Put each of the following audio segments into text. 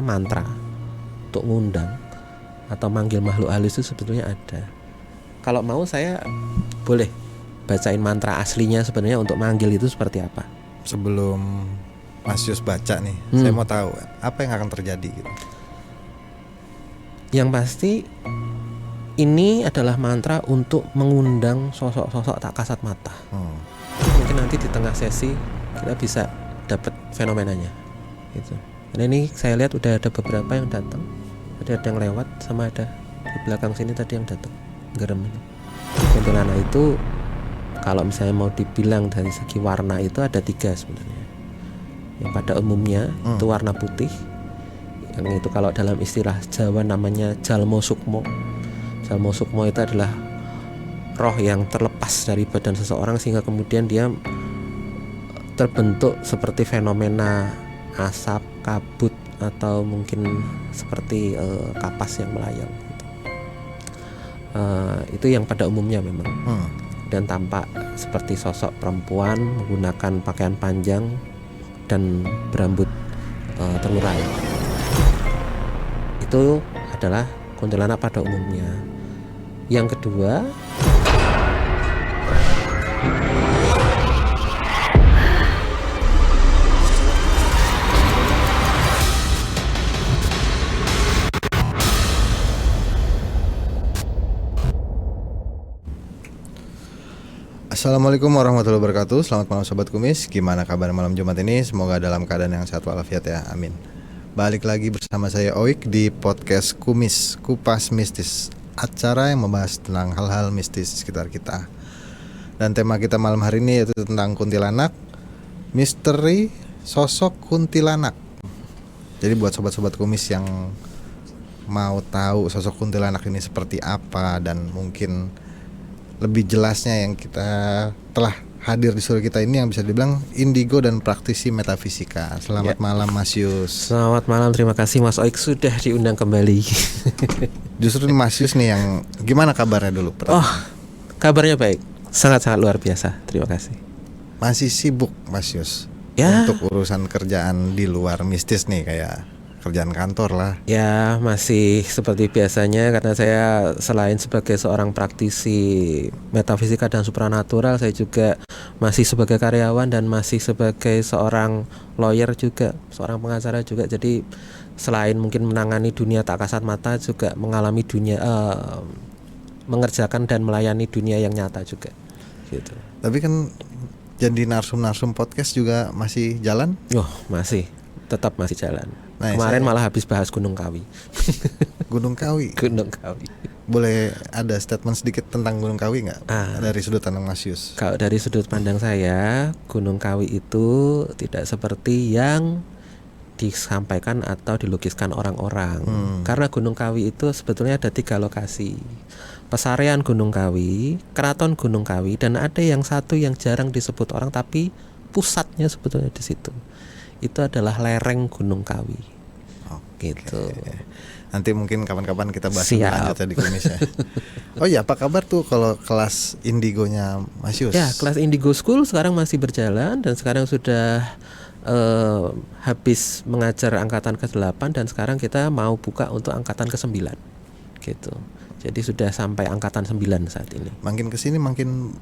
mantra untuk ngundang atau manggil makhluk halus itu sebetulnya ada. Kalau mau saya boleh bacain mantra aslinya sebenarnya untuk manggil itu seperti apa. Sebelum Mas Yus baca nih, saya mau tahu apa yang akan terjadi gitu. Yang pasti ini adalah mantra untuk mengundang sosok-sosok tak kasat mata. Mungkin nanti di tengah sesi kita bisa dapat fenomenanya gitu. Karena ini saya lihat udah ada beberapa yang datang, ada yang lewat, sama ada di belakang sini tadi yang datang gerem ini. Kuntilanak itu kalau misalnya mau dibilang dari segi warna itu ada 3 sebenarnya. Yang pada umumnya itu warna putih, yang itu kalau dalam istilah Jawa namanya Jalmo Sukmo. Jalmo Sukmo itu adalah roh yang terlepas dari badan seseorang sehingga kemudian dia terbentuk seperti fenomena asap, kabut, atau mungkin seperti kapas yang melayang gitu. Itu yang pada umumnya memang. Dan tampak seperti sosok perempuan menggunakan pakaian panjang dan berambut terurai. Itu adalah kuntilanak pada umumnya. Yang kedua, Assalamualaikum warahmatullahi wabarakatuh. Selamat malam Sobat Kumis. Gimana kabar malam Jumat ini? Semoga dalam keadaan yang sehat walafiat ya, amin. Balik lagi bersama saya Oik di podcast Kumis, Kupas Mistis, acara yang membahas tentang hal-hal mistis di sekitar kita. Dan tema kita malam hari ini yaitu tentang kuntilanak, misteri sosok kuntilanak. Jadi buat sobat-sobat Kumis yang mau tahu sosok kuntilanak ini seperti apa, dan mungkin lebih jelasnya yang kita telah hadir di studio kita ini yang bisa dibilang indigo dan praktisi metafisika. Selamat malam Mas Yus. Selamat malam, terima kasih Mas Oik sudah diundang kembali. Justru Mas Yus nih yang gimana kabarnya dulu? Oh, kabarnya baik, sangat-sangat luar biasa, terima kasih. Masih sibuk Mas Yus untuk urusan kerjaan di luar mistis nih, kayak kerjaan kantor lah. Ya, masih seperti biasanya, karena saya selain sebagai seorang praktisi metafisika dan supranatural, saya juga masih sebagai karyawan dan masih sebagai seorang lawyer juga, seorang pengacara juga. Jadi selain mungkin menangani dunia tak kasat mata, juga mengalami dunia mengerjakan dan melayani dunia yang nyata juga gitu. Tapi kan jadi narsum podcast juga masih jalan? Masih, tetap masih jalan. Nah, kemarin malah habis bahas Gunung Kawi. Gunung Kawi. Gunung Kawi. Boleh ada statement sedikit tentang Gunung Kawi nggak? Dari sudut pandang Mas Yus. Kalau dari sudut pandang saya, Gunung Kawi itu tidak seperti yang disampaikan atau dilukiskan orang-orang. Karena Gunung Kawi itu sebetulnya ada 3 lokasi. Pesarean Gunung Kawi, Keraton Gunung Kawi, dan ada yang satu yang jarang disebut orang tapi pusatnya sebetulnya di situ. Itu adalah lereng Gunung Kawi. Gitu. Nanti mungkin kapan-kapan kita bahas lanjutnya di Kumisnya. Oh iya, apa kabar tuh kalau kelas indigonya Mas Yus? Ya, kelas Indigo School sekarang masih berjalan dan sekarang sudah habis mengajar angkatan ke-8 dan sekarang kita mau buka untuk angkatan ke-9. Gitu. Jadi sudah sampai angkatan 9 saat ini. Makin kesini makin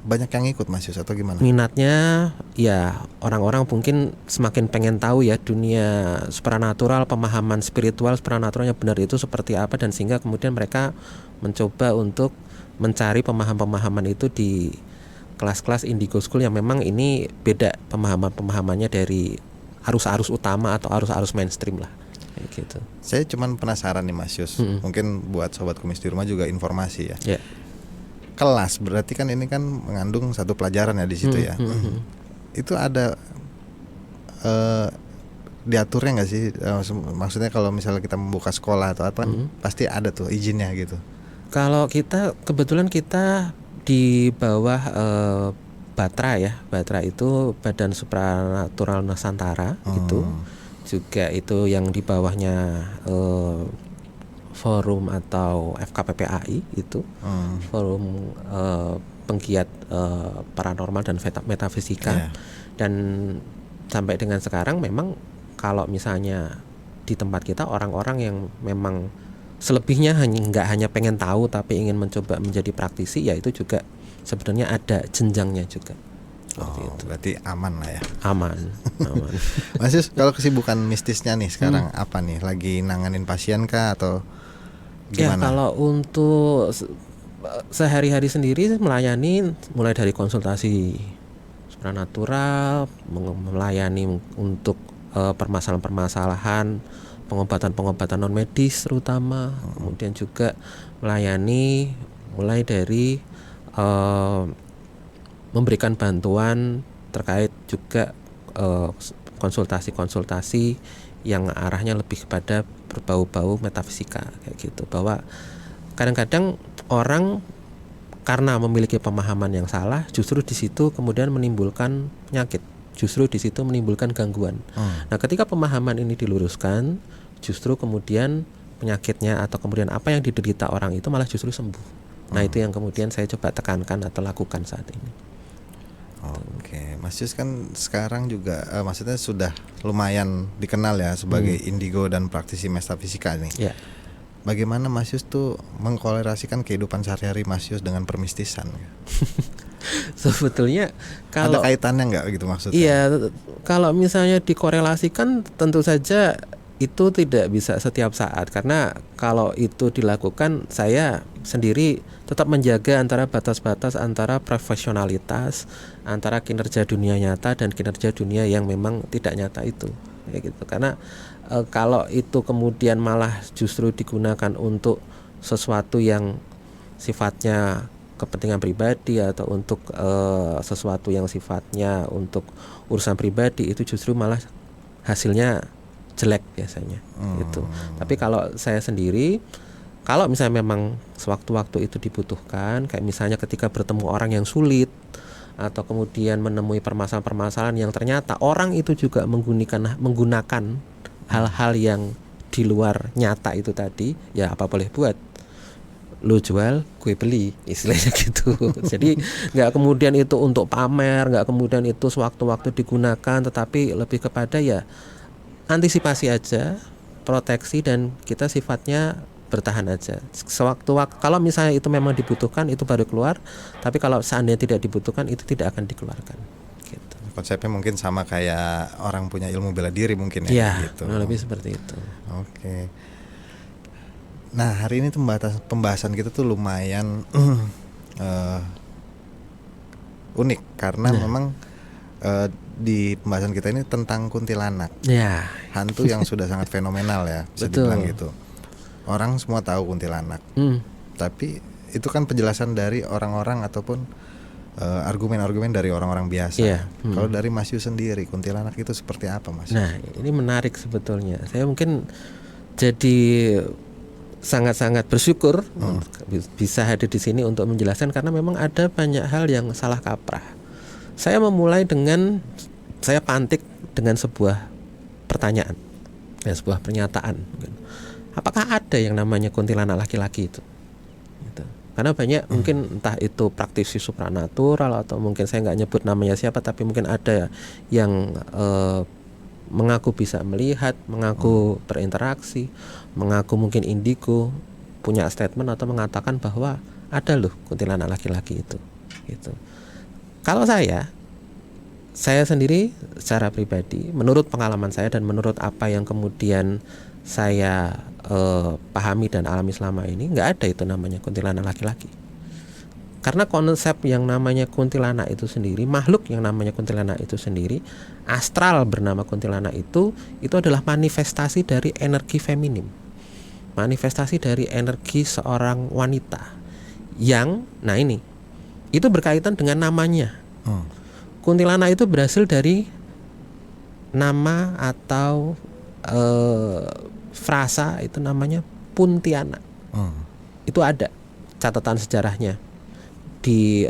banyak yang ikut Mas Yus atau gimana? Minatnya ya, orang-orang mungkin semakin pengen tahu ya dunia supranatural, pemahaman spiritual supranaturalnya benar itu seperti apa, dan sehingga kemudian mereka mencoba untuk mencari pemahaman-pemahaman itu di kelas-kelas Indigo School yang memang ini beda pemahaman-pemahamannya dari arus-arus utama atau arus-arus mainstream lah. Kayak gitu. Saya cuman penasaran nih Mas Yus. Mungkin buat sobat Kumis di rumah juga informasi ya. Yeah. Kelas berarti kan ini kan mengandung satu pelajaran ya di situ ya. Itu ada diaturnya nggak sih? Maksudnya kalau misalnya kita membuka sekolah atau apa, pasti ada tuh izinnya gitu. Kalau kita kebetulan kita di bawah Batra ya. Batra itu Badan Supranatural Nusantara gitu. Juga itu yang di bawahnya forum atau FKPPAI itu forum penggiat paranormal dan metafisika. Dan sampai dengan sekarang memang kalau misalnya di tempat kita orang-orang yang memang selebihnya nggak hanya pengen tahu tapi ingin mencoba menjadi praktisi, ya itu juga sebenarnya ada jenjangnya juga. Berarti aman lah ya. Aman. Mas Yus, kalau kesibukan mistisnya nih sekarang apa nih? Lagi nanganin pasien kah atau Ya, gimana? kalau untuk sehari-hari sendiri melayani mulai dari konsultasi supranatural, melayani untuk permasalahan-permasalahan pengobatan non medis terutama, kemudian juga melayani mulai dari memberikan bantuan terkait juga konsultasi-konsultasi yang arahnya lebih kepada berbau-bau metafisika kayak gitu, bahwa kadang-kadang orang karena memiliki pemahaman yang salah justru di situ kemudian menimbulkan penyakit, justru di situ menimbulkan gangguan. Nah, ketika pemahaman ini diluruskan, justru kemudian penyakitnya atau kemudian apa yang diderita orang itu malah justru sembuh. Nah, itu yang kemudian saya coba tekankan atau lakukan saat ini. Oke, Mas Yus kan sekarang juga maksudnya sudah lumayan dikenal ya sebagai indigo dan praktisi metafisika nih. Ya. Bagaimana Mas Yus tuh mengkolerasikan kehidupan sehari-hari Mas Yus dengan permistisan? Sebetulnya kalau ada kaitannya nggak gitu maksudnya? Iya, kalau misalnya dikorelasikan tentu saja itu tidak bisa setiap saat, karena kalau itu dilakukan saya sendiri tetap menjaga antara batas-batas antara profesionalitas, antara kinerja dunia nyata dan kinerja dunia yang memang tidak nyata itu, kayak gitu. Karena kalau itu kemudian malah justru digunakan untuk sesuatu yang sifatnya kepentingan pribadi atau untuk sesuatu yang sifatnya untuk urusan pribadi, itu justru malah hasilnya jelek biasanya gitu. Tapi kalau saya sendiri, kalau misalnya memang sewaktu-waktu itu dibutuhkan, kayak misalnya ketika bertemu orang yang sulit atau kemudian menemui permasalahan-permasalahan yang ternyata orang itu juga menggunakan hal-hal yang di luar nyata itu tadi, ya apa boleh buat, lu jual gue beli, istilahnya gitu. Jadi nggak kemudian itu untuk pamer, nggak kemudian itu sewaktu-waktu digunakan, tetapi lebih kepada ya antisipasi aja, proteksi, dan kita sifatnya bertahan aja. Sewaktu-waktu kalau misalnya itu memang dibutuhkan itu baru keluar, tapi kalau seandainya tidak dibutuhkan itu tidak akan dikeluarkan. Gitu. Konsepnya mungkin sama kayak orang punya ilmu bela diri mungkin ya gitu. Lebih seperti itu. Oke. Nah, hari ini pembahasan kita tuh lumayan unik karena memang di pembahasan kita ini tentang kuntilanak. Ya. Hantu yang sudah sangat fenomenal ya, bisa dibilang gitu. Orang semua tahu kuntilanak. Tapi itu kan penjelasan dari orang-orang ataupun argumen-argumen dari orang-orang biasa. Kalau dari Mas Yu sendiri, kuntilanak itu seperti apa, Mas? Nah, ini menarik sebetulnya. Saya mungkin jadi sangat-sangat bersyukur bisa hadir di sini untuk menjelaskan, karena memang ada banyak hal yang salah kaprah. Saya memulai dengan saya pantik dengan sebuah pertanyaan, ya, sebuah pernyataan. Apakah ada yang namanya kuntilanak laki-laki itu? Gitu. Karena banyak mungkin entah itu praktisi supranatural atau mungkin saya nggak nyebut namanya siapa, tapi mungkin ada yang mengaku bisa melihat, mengaku berinteraksi, mengaku mungkin indigo, punya statement atau mengatakan bahwa ada loh kuntilanak laki-laki itu. Gitu. Kalau saya sendiri secara pribadi, menurut pengalaman saya dan menurut apa yang kemudian saya pahami dan alami selama ini, nggak ada itu namanya kuntilanak laki-laki. Karena konsep yang namanya kuntilanak itu sendiri, makhluk yang namanya kuntilanak itu sendiri, astral bernama kuntilanak itu adalah manifestasi dari energi feminim, manifestasi dari energi seorang wanita yang, nah ini, itu berkaitan dengan namanya. Kuntilanak itu berasal dari nama atau frasa itu namanya Puntianak. Itu ada catatan sejarahnya di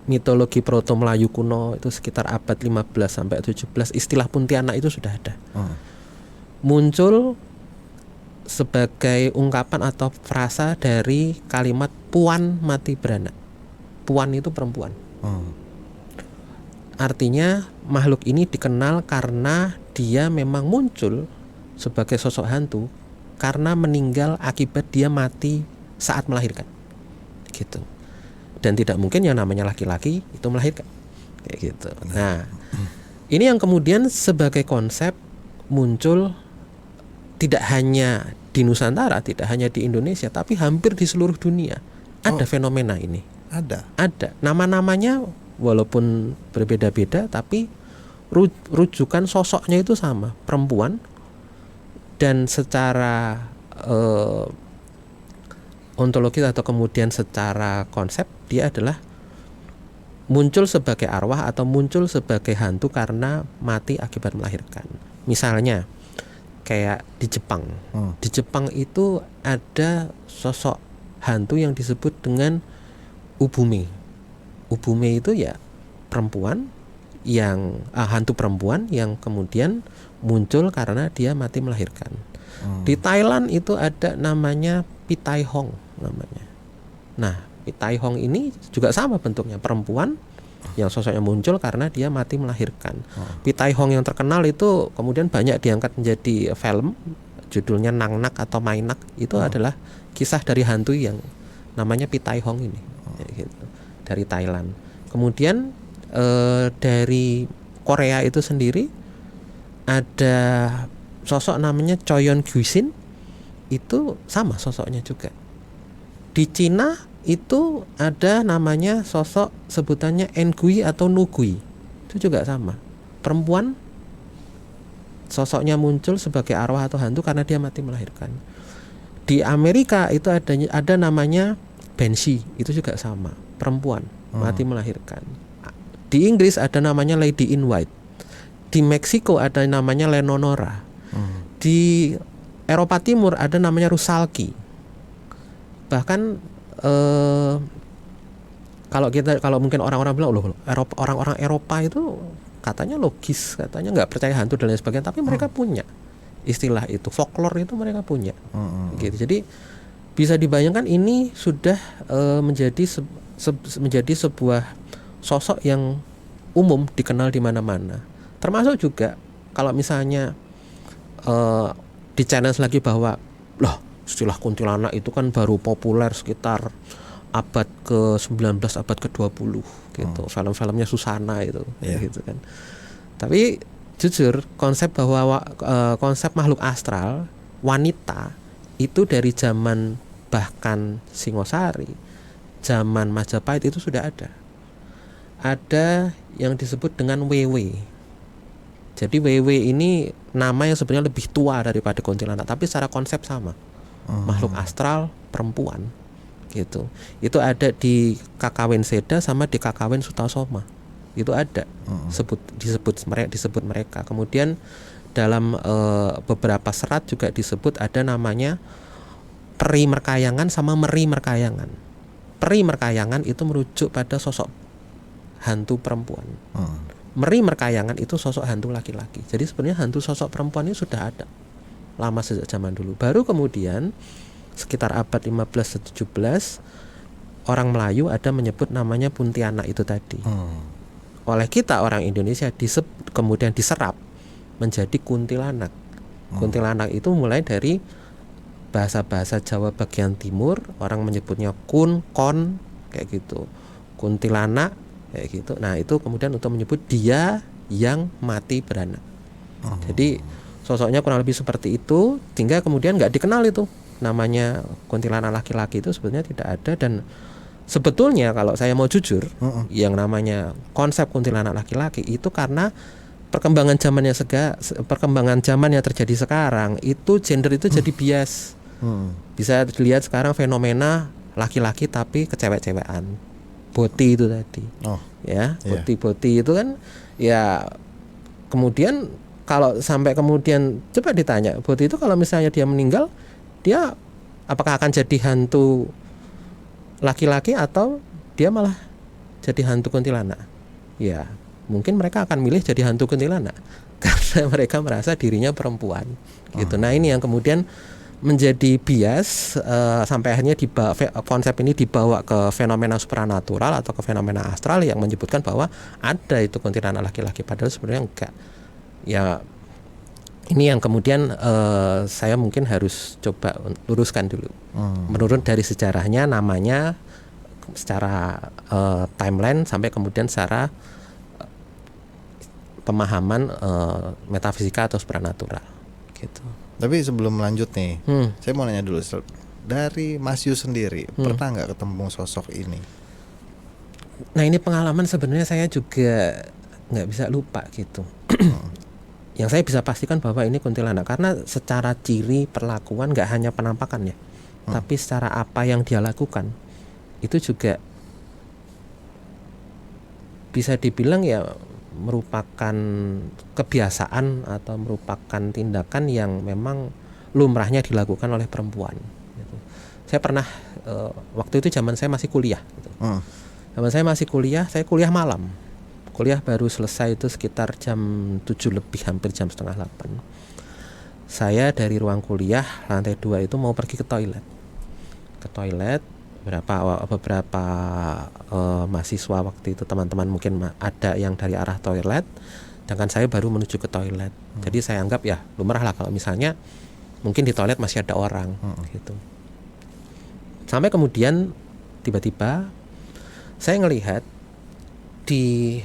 mitologi Proto Melayu kuno, itu sekitar abad 15 sampai 17 istilah Puntianak itu sudah ada. Muncul sebagai ungkapan atau frasa dari kalimat Puan mati beranak. Puan itu perempuan. Artinya makhluk ini dikenal karena dia memang muncul sebagai sosok hantu karena meninggal akibat dia mati saat melahirkan, gitu. Dan tidak mungkin yang namanya laki-laki itu melahirkan, kayak gitu. Nah, ini yang kemudian sebagai konsep muncul tidak hanya di Nusantara, tidak hanya di Indonesia, tapi hampir di seluruh dunia ada fenomena ini. Ada. Nama-namanya walaupun berbeda-beda, tapi rujukan sosoknya itu sama, perempuan. Dan secara ontologis atau kemudian secara konsep, dia adalah muncul sebagai arwah atau muncul sebagai hantu karena mati akibat melahirkan. Misalnya kayak di Jepang. Di Jepang itu ada sosok hantu yang disebut dengan ubume. Ubume itu ya perempuan yang hantu perempuan yang kemudian muncul karena dia mati melahirkan. Di Thailand itu ada namanya Pitai Hong namanya. Nah, Pitai Hong ini juga sama bentuknya, perempuan yang sosoknya muncul karena dia mati melahirkan. Pitai Hong yang terkenal itu kemudian banyak diangkat menjadi film, judulnya Nang Nak atau Mainak. Itu adalah kisah dari hantu yang namanya Pitai Hong ini, gitu, dari Thailand. Kemudian dari Korea itu sendiri ada sosok namanya Choyon Guisin, itu sama sosoknya juga. Di Cina itu ada namanya sosok sebutannya Engui atau Nugui, itu juga sama, perempuan, sosoknya muncul sebagai arwah atau hantu karena dia mati melahirkan. Di Amerika itu ada namanya Banshee, itu juga sama, perempuan mati melahirkan. Di Inggris ada namanya Lady in White. Di Meksiko ada namanya Lenonora. Di Eropa Timur ada namanya Rusalki. Bahkan kalau mungkin orang-orang bilang loh, orang-orang Eropa itu katanya logis, katanya nggak percaya hantu dan lain sebagainya, tapi mereka punya istilah itu, folklore itu mereka punya, gitu. Jadi bisa dibayangkan ini sudah menjadi sebuah sosok yang umum dikenal di mana-mana. Termasuk juga kalau misalnya di challenge lagi bahwa loh, istilah kuntilanak itu kan baru populer sekitar abad ke-19, abad ke-20 gitu. Film-filmnya Susana itu, gitu kan. Tapi jujur konsep bahwa konsep makhluk astral wanita itu dari zaman bahkan Singosari, zaman Majapahit itu sudah ada. Ada yang disebut dengan Wewe. Jadi Wewe ini nama yang sebenarnya lebih tua daripada kuntilanak, tapi secara konsep sama. Makhluk astral perempuan, gitu. Itu ada di Kakawin Seda sama di Kakawin Sutasoma. Itu ada. Disebut mereka. Kemudian dalam beberapa serat juga disebut ada namanya Peri Merkayangan sama Meri Merkayangan. Peri Merkayangan itu merujuk pada sosok hantu perempuan. Meri Merkayangan itu sosok hantu laki-laki. Jadi sebenarnya hantu sosok perempuan ini sudah ada lama sejak zaman dulu. Baru kemudian sekitar abad 15-17 orang Melayu ada menyebut namanya Puntianak itu tadi. Oleh kita orang Indonesia kemudian diserap menjadi kuntilanak. Kuntilanak itu mulai dari bahasa-bahasa Jawa bagian timur, orang menyebutnya kun, kon, kayak gitu. Kuntilanak kayak gitu. Nah, itu kemudian untuk menyebut dia yang mati beranak. Jadi sosoknya kurang lebih seperti itu, sehingga kemudian nggak dikenal itu namanya kuntilanak laki-laki, itu sebetulnya tidak ada. Dan sebetulnya kalau saya mau jujur, yang namanya konsep kuntilanak laki-laki itu karena perkembangan zaman yang terjadi sekarang itu gender itu jadi bias. Bisa dilihat sekarang fenomena laki-laki tapi kecewek-cewekan, boti itu tadi, boti itu kan ya. Kemudian kalau sampai kemudian coba ditanya, boti itu kalau misalnya dia meninggal, dia apakah akan jadi hantu laki-laki atau dia malah jadi hantu kuntilanak? Ya, mungkin mereka akan milih jadi hantu kuntilanak karena mereka merasa dirinya perempuan, gitu. Nah, ini yang kemudian menjadi bias sampai akhirnya konsep ini dibawa ke fenomena supranatural atau ke fenomena astral yang menyebutkan bahwa ada itu kuntilanak laki-laki, padahal sebenarnya enggak. Ya Ini yang kemudian saya mungkin harus coba luruskan dulu. Menurut dari sejarahnya, namanya secara timeline sampai kemudian secara pemahaman metafisika atau supranatural gitu. Tapi sebelum lanjut nih, saya mau nanya dulu, dari Mas Yu sendiri pernah nggak ketemu sosok ini? Nah, ini pengalaman sebenarnya saya juga nggak bisa lupa gitu. Yang saya bisa pastikan bahwa ini kuntilanak karena secara ciri perlakuan, nggak hanya penampakannya, tapi secara apa yang dia lakukan itu juga bisa dibilang ya merupakan kebiasaan atau merupakan tindakan yang memang lumrahnya dilakukan oleh perempuan gitu. Saya pernah waktu itu zaman saya masih kuliah gitu. Zaman saya masih kuliah, saya kuliah malam. Kuliah baru selesai itu sekitar jam 7 lebih, hampir jam setengah 8. Saya dari ruang kuliah lantai 2 itu mau pergi ke toilet. Beberapa mahasiswa waktu itu, teman-teman mungkin ada yang dari arah toilet, sedangkan saya baru menuju ke toilet. Jadi saya anggap ya lumrah lah kalau misalnya mungkin di toilet masih ada orang gitu. Sampai kemudian tiba-tiba saya ngelihat di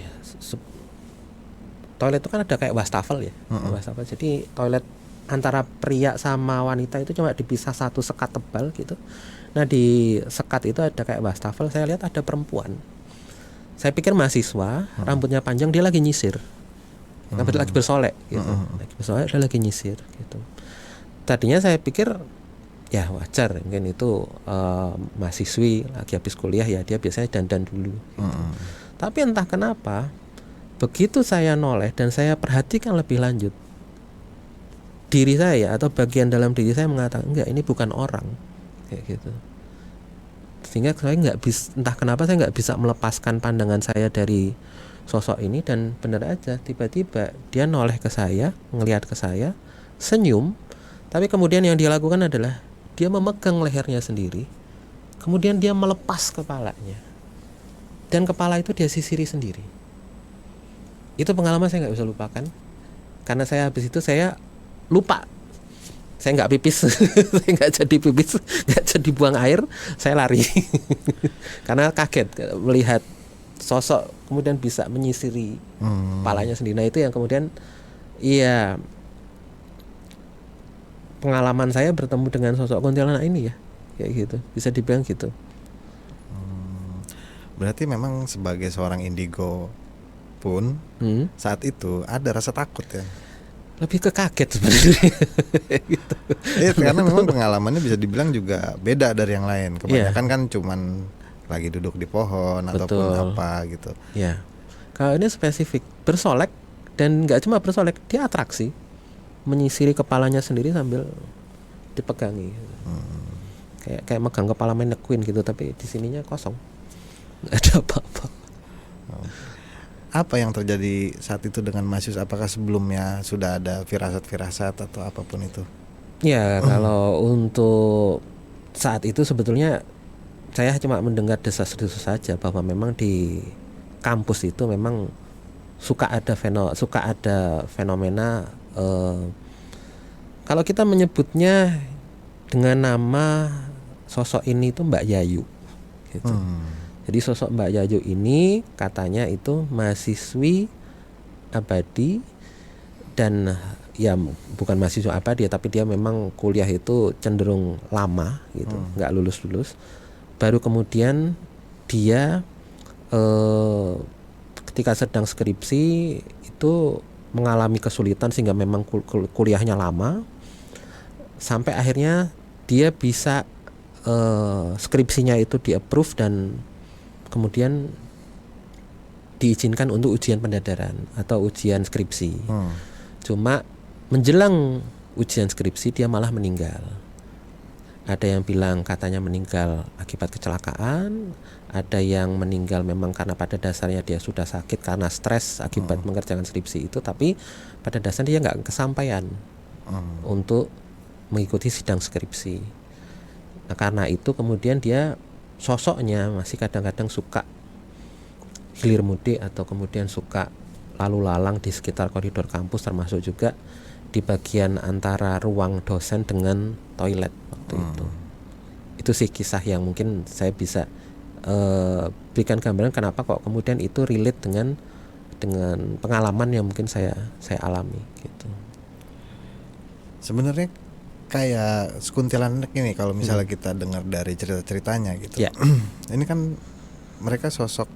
toilet itu kan ada kayak wastafel ya, wastafel. Jadi toilet antara pria sama wanita itu cuma dipisah satu sekat tebal gitu. Nah, di sekat itu ada kayak wastafel. Saya lihat ada perempuan. Saya pikir mahasiswa, rambutnya panjang, dia lagi nyisir, lagi bersolek gitu. Lagi bersolek, dia lagi nyisir gitu. Tadinya saya pikir ya wajar, mungkin itu mahasiswi lagi habis kuliah ya, dia biasanya dandan dulu gitu. Tapi entah kenapa begitu saya noleh dan saya perhatikan lebih lanjut, diri saya atau bagian dalam diri saya mengatakan enggak, ini bukan orang kayak gitu. Sehingga saya nggak bisa, entah kenapa saya nggak bisa melepaskan pandangan saya dari sosok ini, dan benar aja tiba-tiba dia noleh ke saya, ngelihat ke saya, senyum, tapi kemudian yang dia lakukan adalah dia memegang lehernya sendiri, kemudian dia melepas kepalanya, dan kepala itu dia sisiri sendiri. Itu pengalaman saya nggak bisa lupakan, karena saya habis itu saya lupa, saya nggak pipis, saya nggak jadi pipis, nggak jadi buang air, saya lari karena kaget melihat sosok kemudian bisa menyisiri kepalanya sendiri. Nah, itu yang kemudian iya pengalaman saya bertemu dengan sosok kuntilanak ini ya, kayak gitu, bisa dibilang gitu. Berarti memang sebagai seorang indigo pun saat itu ada rasa takut ya? Lebih ke kaget sebenarnya. Gitu. Karena memang pengalamannya bisa dibilang juga beda dari yang lain. Kebanyakan kan cuman lagi duduk di pohon ataupun apa gitu. Ya, kalau ini spesifik bersolek, dan nggak cuma bersolek, dia atraksi, menyisiri kepalanya sendiri sambil dipegangi. Kayak megang kepala mannequin gitu, tapi di sininya kosong, nggak ada apa-apa. Apa yang terjadi saat itu dengan Mas Yus? Apakah sebelumnya sudah ada firasat-firasat atau apapun itu? Ya, kalau untuk saat itu sebetulnya saya cuma mendengar desas-desus saja bahwa memang di kampus itu memang suka ada fenomena kalau kita menyebutnya dengan nama sosok ini itu Mbak Yayu gitu. Jadi sosok Mbak Yayu ini katanya itu mahasiswi abadi, dan ya bukan mahasiswa abadi ya, tapi dia memang kuliah itu cenderung lama gitu, nggak lulus. Baru kemudian dia ketika sedang skripsi itu mengalami kesulitan sehingga memang kuliahnya lama, sampai akhirnya dia bisa skripsinya itu di-approve dan kemudian diizinkan untuk ujian pendadaran atau ujian skripsi. Cuma menjelang ujian skripsi dia malah meninggal. Ada yang bilang katanya meninggal akibat kecelakaan, ada yang meninggal memang karena pada dasarnya dia sudah sakit karena stres akibat mengerjakan skripsi itu, tapi pada dasarnya dia nggak kesampaian untuk mengikuti sidang skripsi. Nah, karena itu kemudian dia sosoknya masih kadang-kadang suka hilir mudik atau kemudian suka lalu lalang di sekitar koridor kampus, termasuk juga di bagian antara ruang dosen dengan toilet waktu itu. Itu sih kisah yang mungkin saya bisa berikan gambaran kenapa kok kemudian itu relate dengan pengalaman yang mungkin saya alami gitu. Sebenarnya kayak kuntilanak ini kalau misalnya kita dengar dari cerita-ceritanya gitu. Ya. Ini kan mereka sosok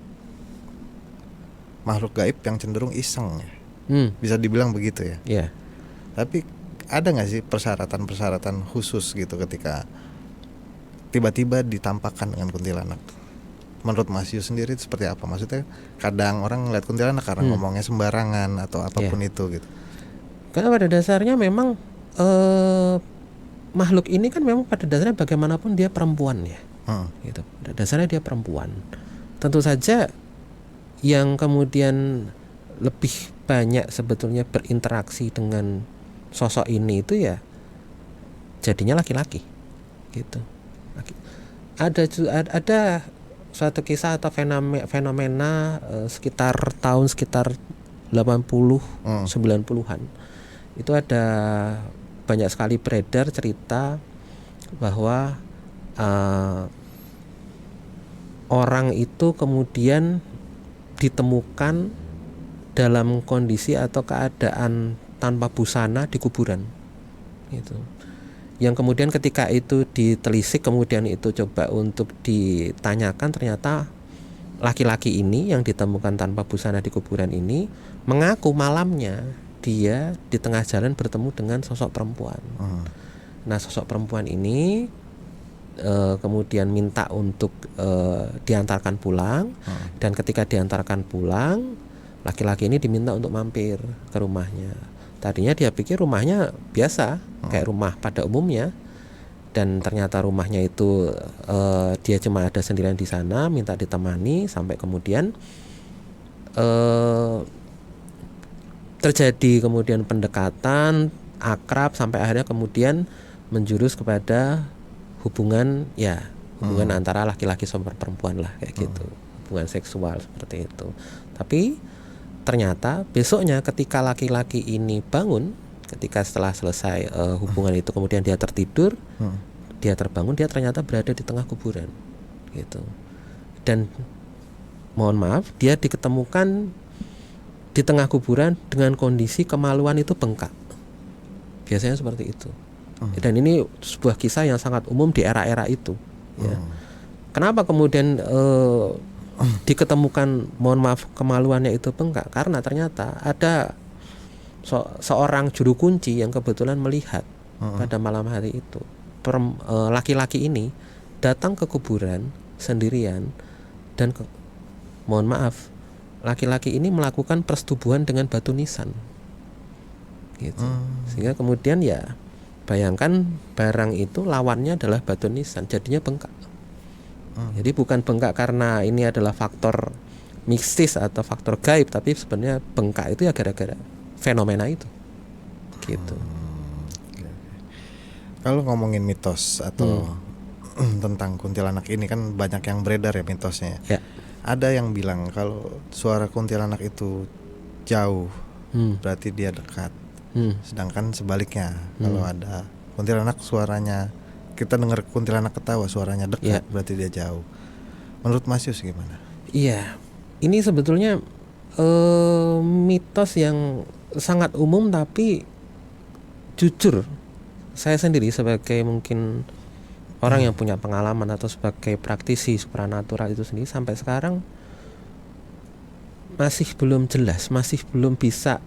makhluk gaib yang cenderung iseng ya. Bisa dibilang begitu ya. Iya. Tapi ada nggak sih persyaratan khusus gitu ketika tiba-tiba ditampakkan dengan kuntilanak? Menurut Mas Yu sendiri seperti apa? Maksudnya kadang orang ngeliat kuntilanak karena ngomongnya sembarangan atau apapun itu gitu. Karena pada dasarnya memang makhluk ini kan memang pada dasarnya bagaimanapun dia perempuan ya. Gitu. Pada dasarnya dia perempuan. Tentu saja yang kemudian lebih banyak sebetulnya berinteraksi dengan sosok ini itu ya jadinya laki-laki gitu. Ada suatu kisah atau fenomena sekitar 80 90-an itu ada banyak sekali beredar cerita bahwa orang itu kemudian ditemukan dalam kondisi atau keadaan tanpa busana di kuburan gitu. Yang kemudian ketika itu ditelisik, kemudian itu coba untuk ditanyakan, ternyata laki-laki ini yang ditemukan tanpa busana di kuburan ini mengaku malamnya dia di tengah jalan bertemu dengan sosok perempuan. Nah, sosok perempuan ini kemudian minta untuk diantarkan pulang, dan ketika diantarkan pulang, laki-laki ini diminta untuk mampir ke rumahnya. Tadinya dia pikir rumahnya biasa, kayak rumah pada umumnya, dan ternyata rumahnya itu dia cuma ada sendirian di sana, minta ditemani, sampai kemudian terjadi kemudian pendekatan akrab sampai akhirnya kemudian menjurus kepada hubungan antara laki-laki sama perempuan lah kayak gitu, hubungan seksual seperti itu. Tapi ternyata besoknya ketika laki-laki ini bangun, ketika setelah selesai hubungan itu kemudian dia tertidur, dia terbangun, dia ternyata berada di tengah kuburan gitu. Dan mohon maaf, dia diketemukan di tengah kuburan dengan kondisi kemaluan itu bengkak. Biasanya seperti itu. Dan ini sebuah kisah yang sangat umum di era-era itu ya. Kenapa kemudian diketemukan, mohon maaf, kemaluannya itu bengkak? Karena ternyata ada seorang juru kunci yang kebetulan melihat pada malam hari itu laki-laki ini datang ke kuburan sendirian, dan mohon maaf, laki-laki ini melakukan persetubuhan dengan batu nisan gitu. Sehingga kemudian ya bayangkan barang itu lawannya adalah batu nisan, jadinya bengkak. Jadi bukan bengkak karena ini adalah faktor mistis atau faktor gaib, tapi sebenarnya bengkak itu ya gara-gara fenomena itu gitu. Kalau ngomongin mitos atau tentang kuntilanak ini kan banyak yang beredar ya mitosnya ya. Ada yang bilang kalau suara kuntilanak itu jauh, berarti dia dekat. Sedangkan sebaliknya, kalau ada kuntilanak suaranya, kita dengar kuntilanak ketawa suaranya dekat, berarti dia jauh. Menurut Mas Yus gimana? Iya, ini sebetulnya mitos yang sangat umum, tapi jujur saya sendiri sebagai mungkin orang yang punya pengalaman atau sebagai praktisi supranatural itu sendiri sampai sekarang masih belum jelas, masih belum bisa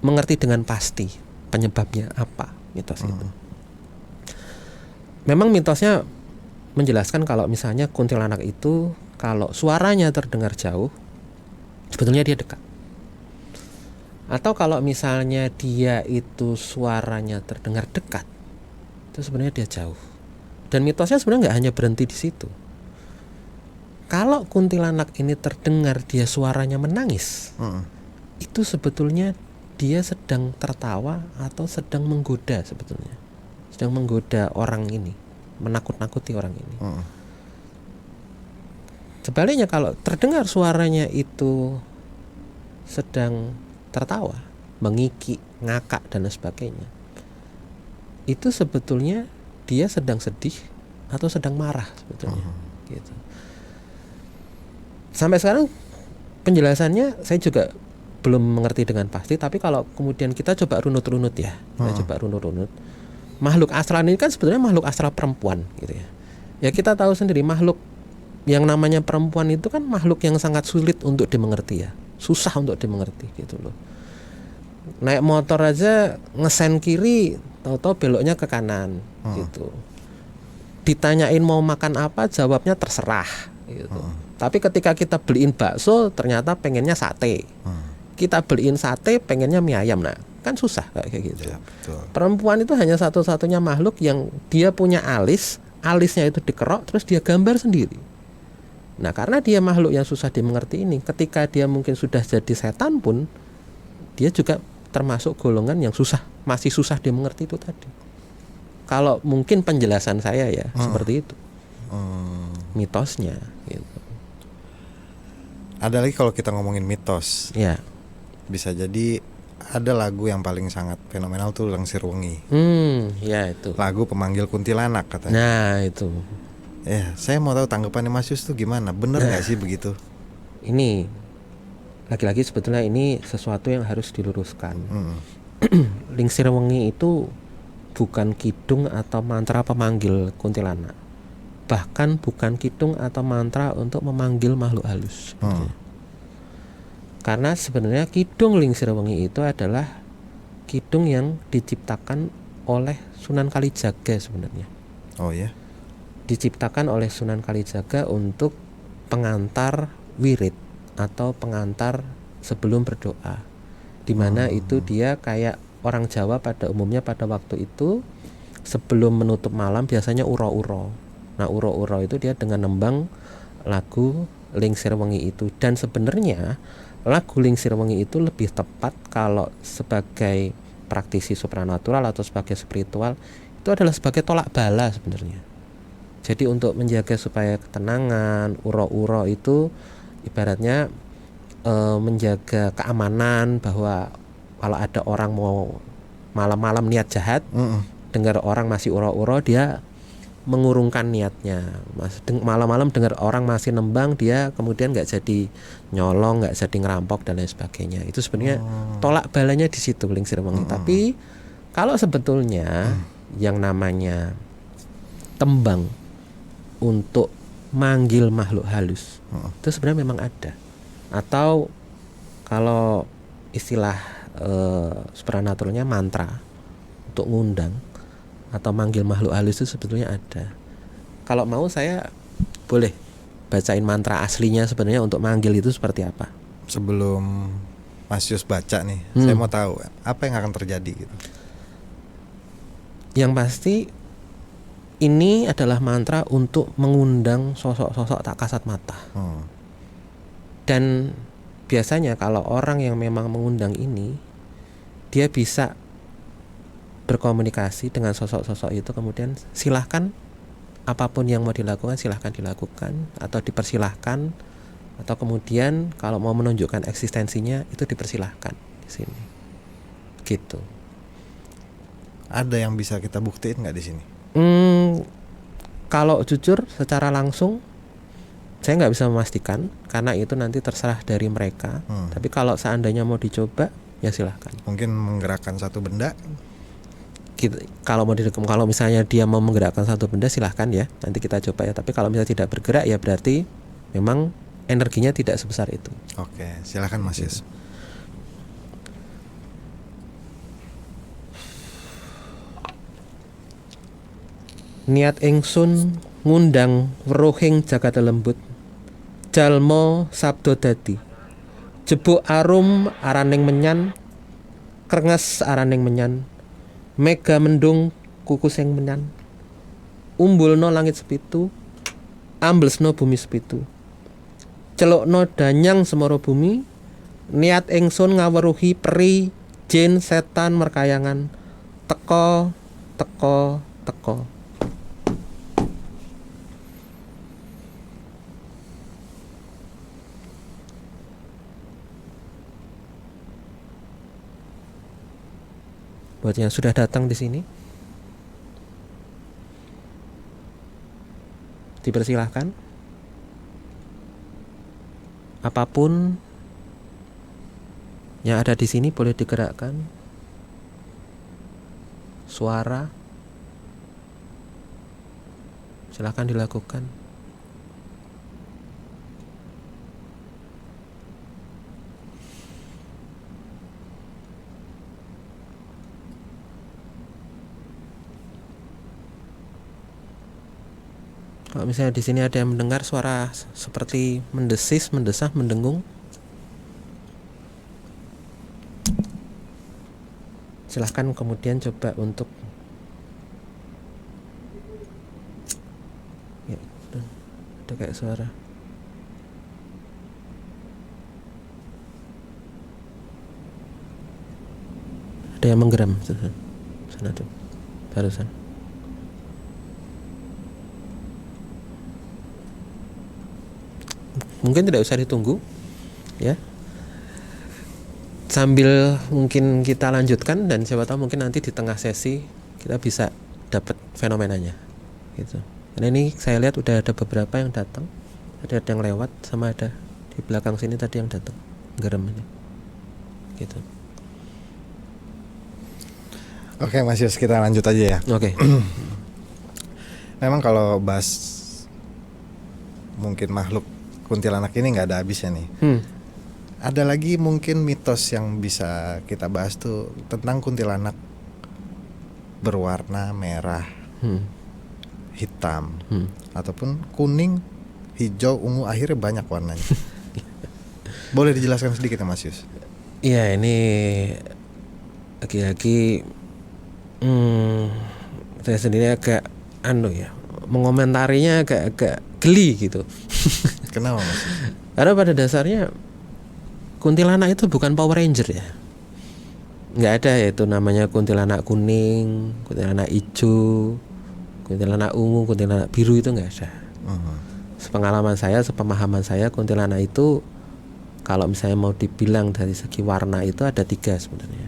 mengerti dengan pasti penyebabnya apa mitos itu. Memang mitosnya menjelaskan kalau misalnya kuntilanak itu kalau suaranya terdengar jauh, sebetulnya dia dekat. Atau kalau misalnya dia itu suaranya terdengar dekat, itu sebenarnya dia jauh. Dan mitosnya sebenarnya nggak hanya berhenti di situ. Kalau kuntilanak ini terdengar dia suaranya menangis, itu sebetulnya dia sedang tertawa atau sedang menggoda, sebetulnya sedang menggoda orang ini, menakut-nakuti orang ini. Sebaliknya kalau terdengar suaranya itu sedang tertawa, mengiki, ngakak dan lain sebagainya, itu sebetulnya dia sedang sedih atau sedang marah sebetulnya. Gitu. Sampai sekarang penjelasannya saya juga belum mengerti dengan pasti, tapi kalau kemudian kita coba runut-runut ya, makhluk astral ini kan sebetulnya makhluk astral perempuan gitu ya. Ya kita tahu sendiri makhluk yang namanya perempuan itu kan makhluk yang sangat sulit untuk dimengerti ya, susah untuk dimengerti gitu loh. Naik motor aja ngesen kiri, tahu-tahu beloknya ke kanan gitu. Ditanyain mau makan apa, jawabnya terserah gitu. Tapi ketika kita beliin bakso, ternyata pengennya sate. Kita beliin sate, pengennya mie ayam. Nah, kan susah kayak gitu. Ya, betul. Perempuan itu hanya satu-satunya makhluk yang dia punya alisnya itu dikerok, terus dia gambar sendiri. Nah, karena dia makhluk yang susah dimengerti ini, ketika dia mungkin sudah jadi setan pun, dia juga termasuk golongan yang masih susah dimengerti itu tadi. Kalau mungkin penjelasan saya ya seperti itu, mitosnya. Gitu. Ada lagi kalau kita ngomongin mitos, ya, bisa jadi ada lagu yang paling sangat fenomenal tuh Lengsir Wengi. Ya itu. Lagu pemanggil kuntilanak katanya. Nah itu. Ya, saya mau tahu tanggapannya Mas Yus tuh gimana? Bener nggak sih begitu? Ini lagi-lagi sebetulnya ini sesuatu yang harus diluruskan. Lengsir Wengi itu bukan kidung atau mantra pemanggil kuntilanak, bahkan bukan kidung atau mantra untuk memanggil makhluk halus. Karena sebenarnya kidung Lengsir Wengi itu adalah kidung yang diciptakan oleh Sunan Kalijaga sebenarnya. Oh ya? Diciptakan oleh Sunan Kalijaga untuk pengantar wirid atau pengantar sebelum berdoa, dimana itu dia kayak orang Jawa pada umumnya pada waktu itu sebelum menutup malam biasanya uro-uro. Nah uro-uro itu dia dengan nembang lagu Lengsir Wengi itu. Dan sebenarnya lagu Lengsir Wengi itu lebih tepat kalau sebagai praktisi supranatural atau sebagai spiritual itu adalah sebagai tolak bala sebenarnya. Jadi untuk menjaga supaya ketenangan, uro-uro itu ibaratnya menjaga keamanan, bahwa kalau ada orang mau malam-malam niat jahat, dengar orang masih uro-uro, dia mengurungkan niatnya. Malam-malam dengar orang masih nembang, dia kemudian nggak jadi nyolong, nggak jadi ngerampok dan lain sebagainya. Itu sebenarnya tolak balanya di situ Lengsir Wengi. Tapi kalau sebetulnya yang namanya tembang untuk manggil makhluk halus itu sebenarnya memang ada. Atau kalau istilah supranaturalnya mantra untuk ngundang atau manggil makhluk halus itu sebetulnya ada. Kalau mau saya boleh bacain mantra aslinya sebenarnya untuk manggil itu seperti apa. Sebelum Mas Yus baca nih, saya mau tahu apa yang akan terjadi gitu. Yang pasti ini adalah mantra untuk mengundang sosok-sosok tak kasat mata. Dan biasanya kalau orang yang memang mengundang ini, dia bisa berkomunikasi dengan sosok-sosok itu, kemudian silahkan apapun yang mau dilakukan silahkan dilakukan atau dipersilahkan, atau kemudian kalau mau menunjukkan eksistensinya itu dipersilahkan di sini. Gitu. Ada yang bisa kita buktiin nggak di sini? Kalau jujur secara langsung saya nggak bisa memastikan karena itu nanti terserah dari mereka. Tapi kalau seandainya mau dicoba ya silahkan. Mungkin menggerakkan satu benda. Kalau misalnya dia mau menggerakkan satu benda silahkan ya, nanti kita coba ya. Tapi kalau misalnya tidak bergerak ya berarti memang energinya tidak sebesar itu. Oke, silahkan Mas Yus. Niat ingsun ngundang weruhing jagat lembut, jalma sabda dadi, jebuk arum araning menyan, krenges araning menyan, mega mendung kukusing menyan, umbulno langit sepitu, amblesno bumi sepitu, celukno danyang semoro bumi, niat ingsun ngaweruhi peri, jin, setan, merkayangan, teko. Buat yang sudah datang di sini, dipersilahkan. Apapun yang ada di sini boleh digerakkan. Suara, silakan dilakukan. Kalau misalnya di sini ada yang mendengar suara seperti mendesis, mendesah, mendengung, silahkan kemudian coba untuk ya, ada kayak suara. Ada yang menggeram sana tuh barusan. Mungkin tidak usah ditunggu, ya. Sambil mungkin kita lanjutkan, dan siapa tahu mungkin nanti di tengah sesi kita bisa dapat fenomenanya, gitu. Karena ini saya lihat udah ada beberapa yang datang, ada yang lewat, sama ada di belakang sini tadi yang datang, garam ini, gitu. Oke Mas Yus, kita lanjut aja ya. Oke. Memang kalau bahas mungkin makhluk kuntilanak ini nggak ada habisnya nih. Ada lagi mungkin mitos yang bisa kita bahas tuh tentang kuntilanak berwarna merah, hitam, ataupun kuning, hijau, ungu, akhirnya banyak warnanya. Boleh dijelaskan sedikit ya Mas Yus? Iya, ini lagi-lagi saya sendiri agak mengomentarinya agak geli gitu. Kenapa Mas? Karena pada dasarnya kuntilanak itu bukan Power Ranger ya. Nggak ada ya itu namanya kuntilanak kuning, kuntilanak hijau, kuntilanak ungu, kuntilanak biru, itu nggak ada. Sepengalaman saya, sepemahaman saya, kuntilanak itu kalau misalnya mau dibilang dari segi warna itu ada 3 sebenarnya.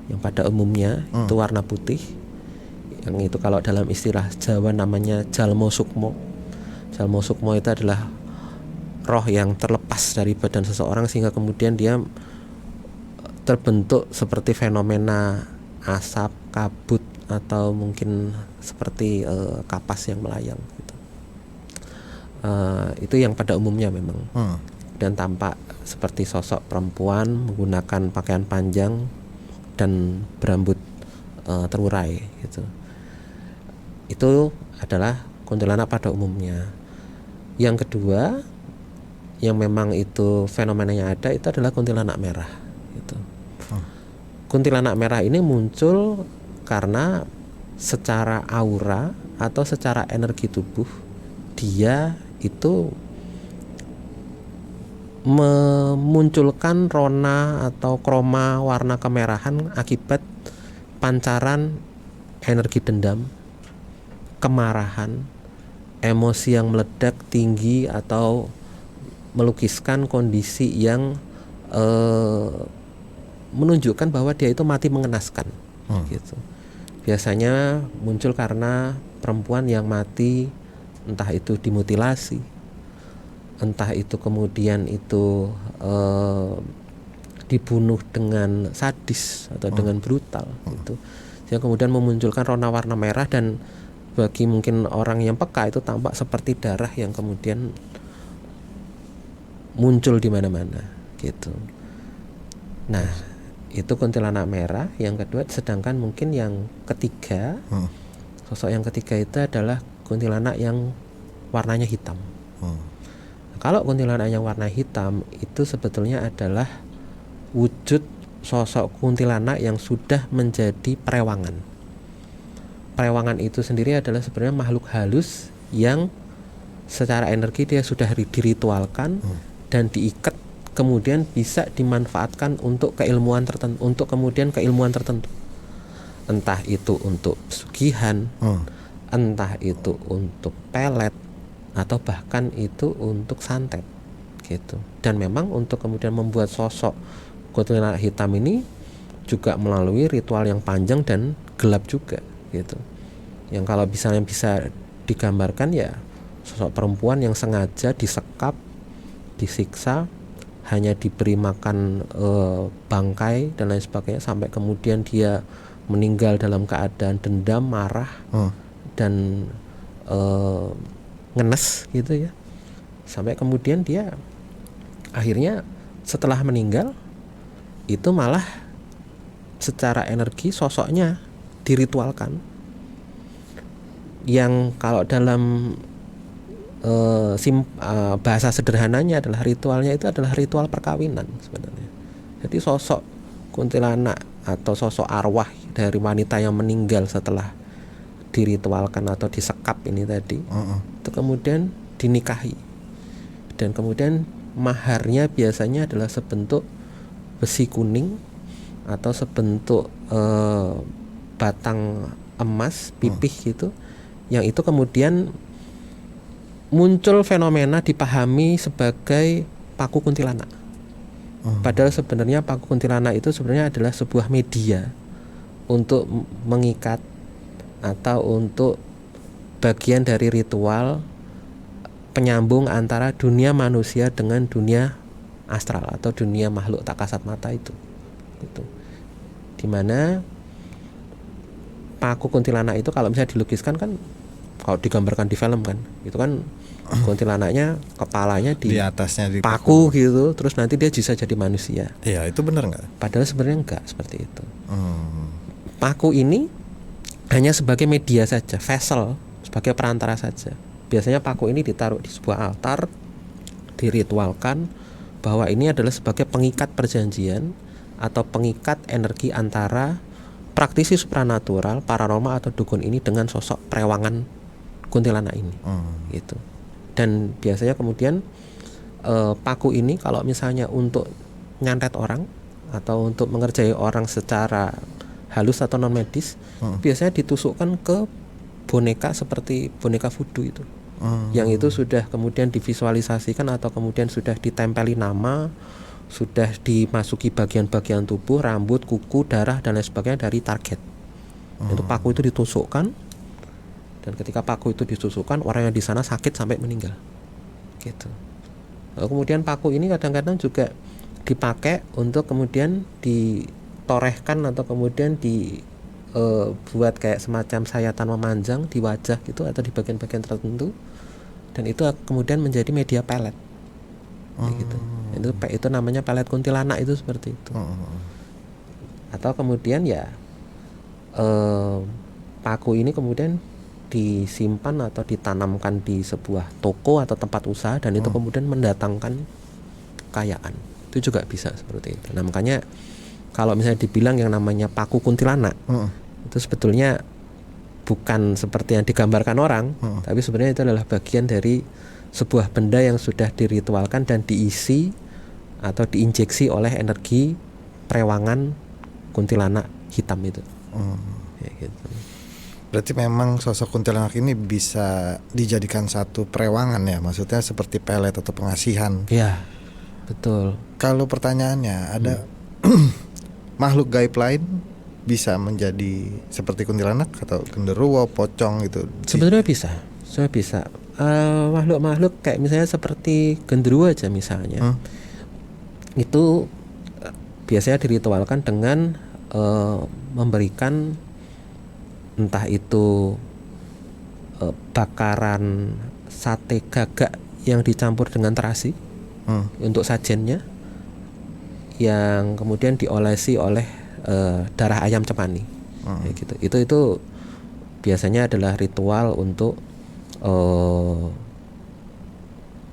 Yang pada umumnya itu warna putih, yang itu kalau dalam istilah Jawa namanya Jalmo Sukmo. Jalmo Sukmo itu adalah roh yang terlepas dari badan seseorang sehingga kemudian dia terbentuk seperti fenomena asap, kabut, atau mungkin seperti kapas yang melayang gitu. Itu yang pada umumnya memang. Dan tampak seperti sosok perempuan menggunakan pakaian panjang dan berambut terurai gitu. Itu adalah kuntilanak pada umumnya. Yang kedua, yang memang itu fenomenanya ada, itu adalah kuntilanak merah gitu. Kuntilanak merah ini muncul karena secara aura atau secara energi tubuh dia itu memunculkan rona atau kroma warna kemerahan akibat pancaran energi dendam, kemarahan, emosi yang meledak tinggi, atau melukiskan kondisi yang menunjukkan bahwa dia itu mati mengenaskan gitu. Biasanya muncul karena perempuan yang mati, entah itu dimutilasi, entah itu kemudian itu dibunuh dengan sadis atau dengan brutal gitu. Sehingga kemudian memunculkan rona warna merah, dan bagi mungkin orang yang peka itu tampak seperti darah yang kemudian muncul di mana-mana gitu. Nah, itu kuntilanak merah yang kedua. Sedangkan mungkin yang ketiga, sosok yang ketiga itu adalah kuntilanak yang warnanya hitam. Kalau kuntilanak yang warna hitam itu sebetulnya adalah wujud sosok kuntilanak yang sudah menjadi perewangan. Perewangan itu sendiri adalah sebenarnya makhluk halus yang secara energi dia sudah diritualkan dan diikat, kemudian bisa dimanfaatkan untuk keilmuan tertentu, untuk kemudian keilmuan tertentu. Entah itu untuk pesugihan, entah itu untuk pelet, atau bahkan itu untuk santet gitu. Dan memang untuk kemudian membuat sosok kuntilanak hitam ini juga melalui ritual yang panjang dan gelap juga gitu. Yang kalau misalnya bisa digambarkan ya sosok perempuan yang sengaja disekap, disiksa, hanya diberi makan bangkai dan lain sebagainya, sampai kemudian dia meninggal dalam keadaan dendam, marah, dan ngenes gitu ya. Sampai kemudian dia akhirnya setelah meninggal itu malah secara energi sosoknya diritualkan, yang kalau dalam bahasa sederhananya adalah ritualnya itu adalah ritual perkawinan sebenarnya. Jadi sosok kuntilanak atau sosok arwah dari wanita yang meninggal setelah diritualkan atau disekap ini tadi, itu kemudian dinikahi, dan kemudian maharnya biasanya adalah sebentuk besi kuning atau sebentuk batang emas pipih gitu, yang itu kemudian muncul fenomena dipahami sebagai paku kuntilanak. Padahal sebenarnya paku kuntilanak itu sebenarnya adalah sebuah media untuk mengikat atau untuk bagian dari ritual penyambung antara dunia manusia dengan dunia astral atau dunia makhluk tak kasat mata itu. Gitu. Dimana paku kuntilanak itu kalau misalnya dilukiskan kan, kalau digambarkan di film kan, itu kan kuntilanaknya kepalanya di atasnya di paku gitu, terus nanti dia bisa jadi manusia. Iya, itu benar nggak? Padahal sebenarnya enggak seperti itu. Paku ini hanya sebagai media saja, vessel, sebagai perantara saja. Biasanya paku ini ditaruh di sebuah altar, diritualkan bahwa ini adalah sebagai pengikat perjanjian atau pengikat energi antara praktisi supranatural, paranormal atau dukun ini dengan sosok perewangan kuntilanak ini, gitu. Dan biasanya kemudian paku ini kalau misalnya untuk nyantet orang atau untuk mengerjai orang secara halus atau non medis, biasanya ditusukkan ke boneka seperti boneka voodoo itu, yang itu sudah kemudian divisualisasikan atau kemudian sudah ditempeli nama, sudah dimasuki bagian-bagian tubuh, rambut, kuku, darah dan lain sebagainya dari target. Itu paku itu ditusukkan, dan ketika paku itu ditusukkan, orang yang di sana sakit sampai meninggal, gitu. Lalu kemudian paku ini kadang-kadang juga dipakai untuk kemudian ditorehkan atau kemudian dibuat kayak semacam sayatan memanjang di wajah gitu atau di bagian-bagian tertentu, dan itu kemudian menjadi media pelet, gitu. Itu namanya pelet kuntilanak itu seperti itu. Atau kemudian ya paku ini kemudian disimpan atau ditanamkan di sebuah toko atau tempat usaha, dan itu kemudian mendatangkan kekayaan. Itu juga bisa seperti itu. Nah, makanya kalau misalnya dibilang yang namanya paku kuntilanak, itu sebetulnya bukan seperti yang digambarkan orang, tapi sebenarnya itu adalah bagian dari sebuah benda yang sudah diritualkan dan diisi atau diinjeksi oleh energi perewangan kuntilanak hitam itu. Ya, gitu. Berarti memang sosok kuntilanak ini bisa dijadikan satu perewangan ya, maksudnya seperti pelet atau pengasihan. Ya, betul. Kalau pertanyaannya ada makhluk gaib lain bisa menjadi seperti kuntilanak atau genderuwo, pocong gitu? Sebenarnya bisa. Makhluk-makhluk kayak misalnya seperti genderuwo aja misalnya, itu biasanya diritualkan dengan memberikan entah itu bakaran sate gagak yang dicampur dengan terasi untuk sajennya, yang kemudian diolesi oleh darah ayam cemani, gitu. Itu biasanya adalah ritual untuk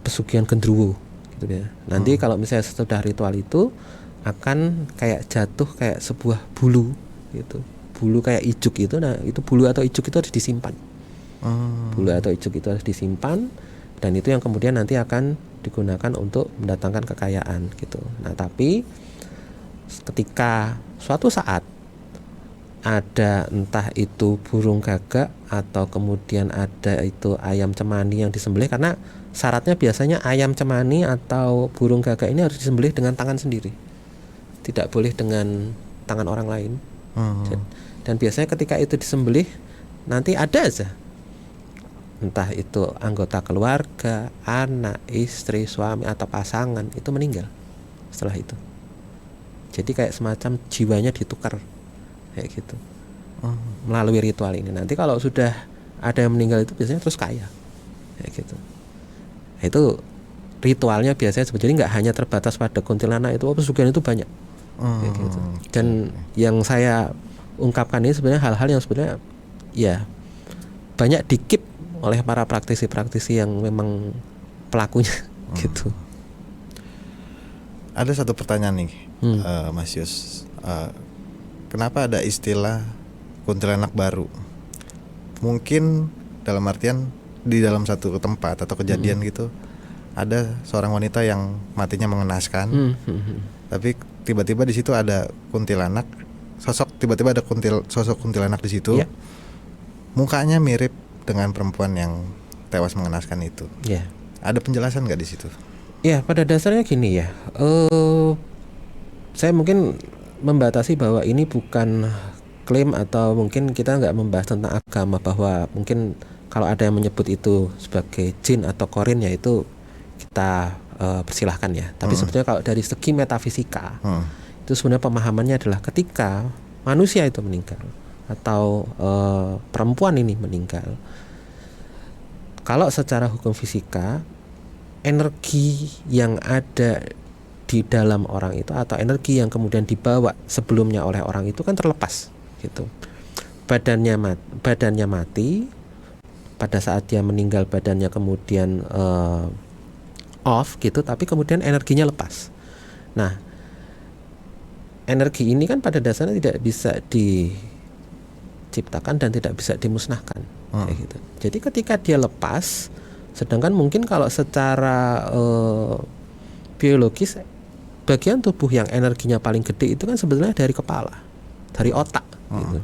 pesugihan genderuwo, gitu ya. Nanti kalau misalnya setelah ritual itu akan kayak jatuh kayak sebuah bulu, gitu. Bulu kayak ijuk itu, nah itu bulu atau ijuk itu harus disimpan. Bulu atau ijuk itu harus disimpan, dan itu yang kemudian nanti akan digunakan untuk mendatangkan kekayaan, gitu. Nah, tapi ketika suatu saat ada entah itu burung gagak atau kemudian ada itu ayam cemani yang disembelih, karena syaratnya biasanya ayam cemani atau burung gagak ini harus disembelih dengan tangan sendiri, tidak boleh dengan tangan orang lain. Dan biasanya ketika itu disembelih, nanti ada aja, entah itu anggota keluarga, anak, istri, suami atau pasangan itu meninggal setelah itu. Jadi kayak semacam jiwanya ditukar kayak gitu melalui ritual ini. Nanti kalau sudah ada yang meninggal itu biasanya terus kaya kayak gitu. Itu ritualnya biasanya sebetulnya nggak hanya terbatas pada kuntilanak itu, pesugihan itu banyak kayak gitu. Dan yang saya ungkapkan ini sebenarnya hal-hal yang sebenarnya ya banyak dikip oleh para praktisi-praktisi yang memang pelakunya gitu. Ada satu pertanyaan nih, Mas Yus, kenapa ada istilah kuntilanak baru? Mungkin dalam artian di dalam satu tempat atau kejadian gitu, ada seorang wanita yang matinya mengenaskan, tapi tiba-tiba di situ ada kuntilanak, tiba-tiba ada sosok kuntilanak di situ, mukanya mirip dengan perempuan yang tewas mengenaskan itu. Ada penjelasan nggak di situ? Ya, pada dasarnya gini ya, saya mungkin membatasi bahwa ini bukan klaim atau mungkin kita nggak membahas tentang agama, bahwa mungkin kalau ada yang menyebut itu sebagai jin atau korin ya itu kita persilahkan ya. Tapi sebetulnya kalau dari segi metafisika itu sebenarnya pemahamannya adalah ketika manusia itu meninggal atau perempuan ini meninggal, kalau secara hukum fisika energi yang ada di dalam orang itu atau energi yang kemudian dibawa sebelumnya oleh orang itu kan terlepas gitu. Badannya mati pada saat dia meninggal, badannya kemudian off gitu, tapi kemudian energinya lepas. Nah, energi ini kan pada dasarnya tidak bisa diciptakan dan tidak bisa dimusnahkan kayak gitu. Jadi ketika dia lepas, sedangkan mungkin kalau secara biologis bagian tubuh yang energinya paling gede itu kan sebetulnya dari kepala, dari otak gitu.